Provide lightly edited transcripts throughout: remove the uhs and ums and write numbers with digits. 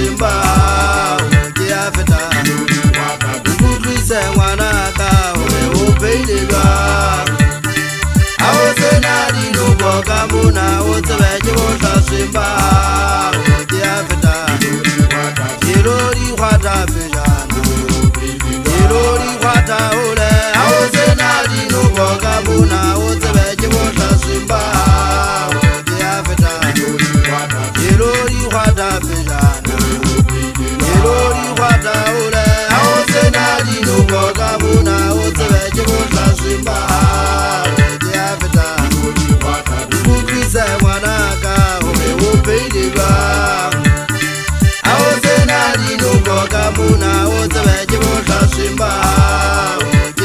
simba ya feta ngudu se wana ka o peidega awosena di no boga muna o tsebeje bo simba ya feta irori kwata pejana irori kwata ole awosena di no boga muna o tsebeje bo simba ya feta irori kwata pejana irori kwata ole awosena di no boga muna o tsebeje bo simba ya feta ngudu se wana ka o peidega awosena di no boga muna o tsebeje bo simba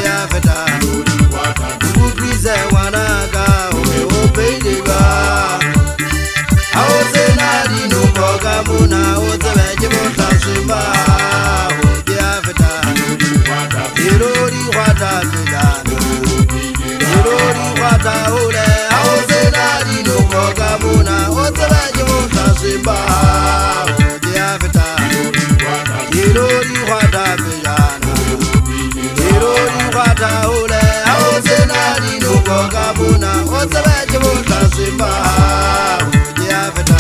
ya feta ngudu se wana ka o peidega awosena di no boga muna o tsebeje bo simba ya feta irori kwata pejana irori kwata ole awosena di no boga muna o tsebeje bo simba ya feta irori kwata pejana irori kwata ole awosena di no boga muna o tsebeje bo simba ya feta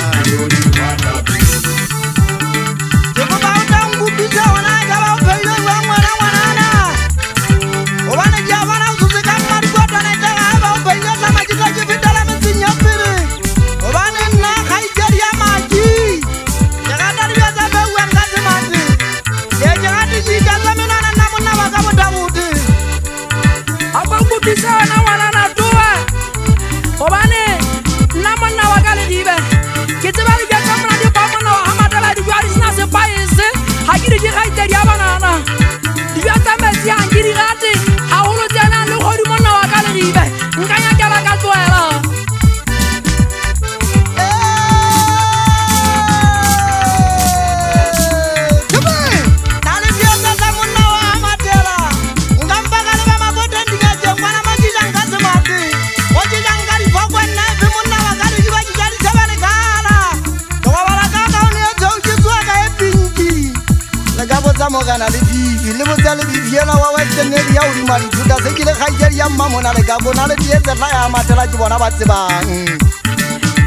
Mogana le bibi le botsale bibi ena wa westene ya o di mari thuta se kile khaijeri ya mmamona le ga bona le dietse fa ya matela ke bona ba tsebang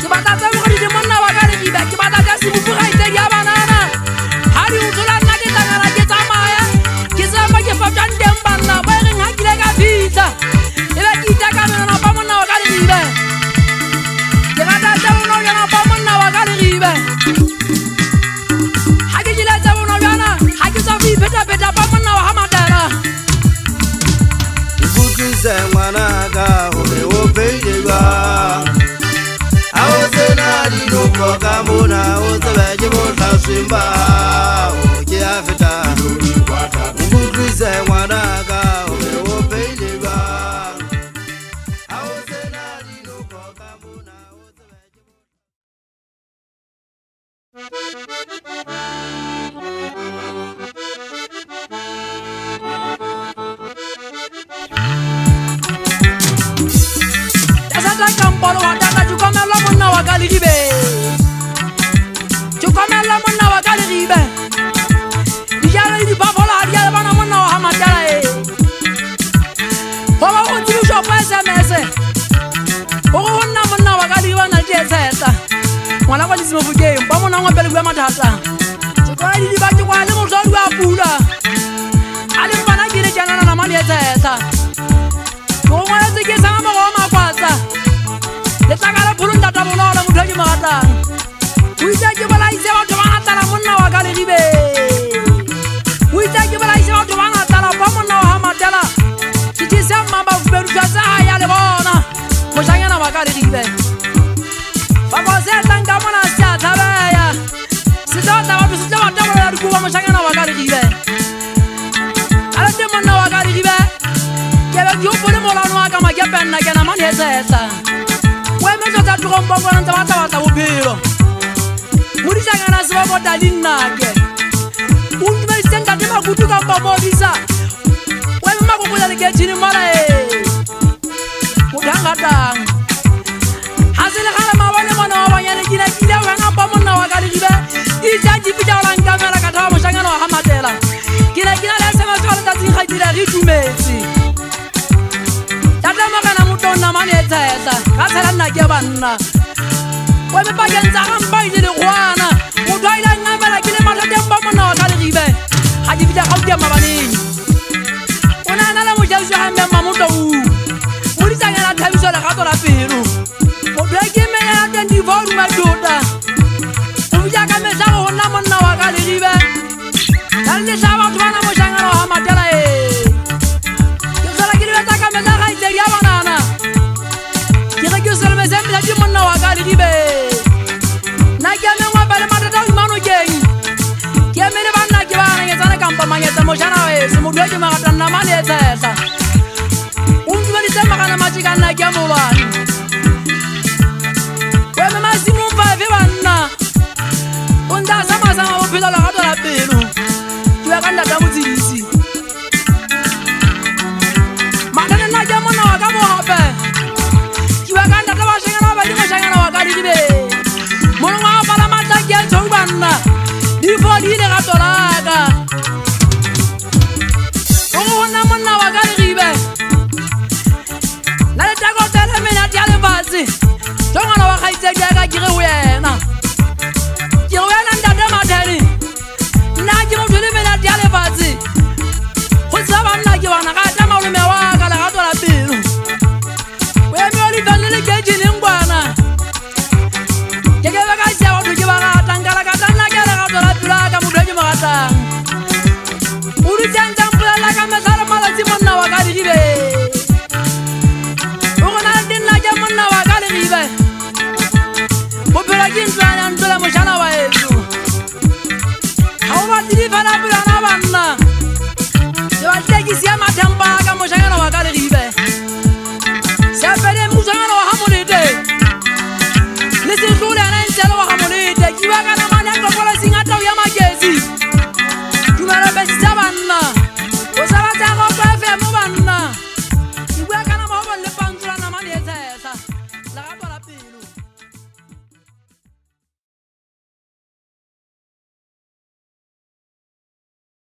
ke batla tsa mo di monna wa ka le bibi ke batla ka se bufu khaijeri ya banana ha di utlola nna ke tangana ke tsamaya ke sa ba ke fa tandem banna ba re nga kile ka fitla e ba ke itaka mena ba monna wa ka le bibi ke batla tsa mo na ba monna wa ka le bibi ha ke jile tsa mo na beta beta pa monna wa hamatara ngudu se wana ka o peidega awosena di no boga muna o tsebeje bo simba ya feta ngudu se wana ka o peidega awosena di no boga muna o tsebeje Kampolo wataka chukomela monna wa kalibe chukomela monna wa kalibe dijara di babola dia bana monna wa hamatala baba o tinu shopo SMS o wonna monna wa kalibe na dieseta mwana kwa disimo buke mba monna ngwa pele kwa mathata chukwadi di ba chukwa le mozodi wa pula ale bana kire jana na mali dieseta o ngwa tsike sana mo wa makwatsa le tsakala phulunda ta bonola muthaji magata uitsa ke bala ise batho ba hatala monna wa ka le dibe uitsa ke bala ise batho ba hatala ba monna wa hamatela tshitse mamba fuberu tsa ya le bona moshanyana wa ka le dibe ba ba se tanga mona sia tabaya sidota ba se tla ba ya dikuwa moshanyana wa ka le dibe ala te monna wa ka le dibe ke ba yo pole molano wa ka ma ke penna ke na mani etsa Weme tota tukombongo na ntawata bophelo Murisangana se ba bota dinake Untme senta te makutu ka pomodisa Weme makukuya le getini mara Mudanga tang Hasile khala mawale mwana wa banyane kila kila wana pa monna wa ka le dibe Ija jipija tshela ka tshela nna ke banna wa me pakeng tsa gampa ile le gwana motho a ile a ngamela ke le mathateng ba monna wa ka le ribe ga ke fitla gauti ya mabaneng o ne a na le mojaisi wa gamme mamotlou mo ditsanyana thabiso legato la pelo motho a ke melela teng divoruma tota o fitla ka metlhago go nna monna wa ka le ribe ka le letla batho bana mošangana wa matela e ke tlhola ke lebetsa ka metla gaitsedi ya banana ke re ke selomesembila ke monna wa ka le ribe nna ke amengwapa le mathata o imanokeng ke emele banna ke banangetsane kampa manyetsa mošana wese motho e ke magata nnama le e tshehla o ntumeditse magana matši ka nna ke a mobane o eme masimong fafe banna o ntse a samasama bophelo legato la pelo ke ya ka ntata motsedisi matane nna ke monna wa ka mogape ke ya ka ntata bašhengana ba badi mošhangana wa ka didibe monongwa ga pala matla ke a tshou banna difo di legato laka o go gonna monna wa ka legibe na letako tele menate ya lefatshe jo ngwana wa kgaitsedi ya ka ke ge go yena ke go yena ntate mathene nna ke motho le menate ya lefatshe go tseba banna ke bana ga ta malome wa ka legato la pelo o eme o lefang le lekejeneng kwana ke ke beka sia batho ke ba ratang ka lakata nna ke legato la pelo ka motho e ke mo ratang o ditsentse mpolelela ka metlha le malatsi monna wa ka didibe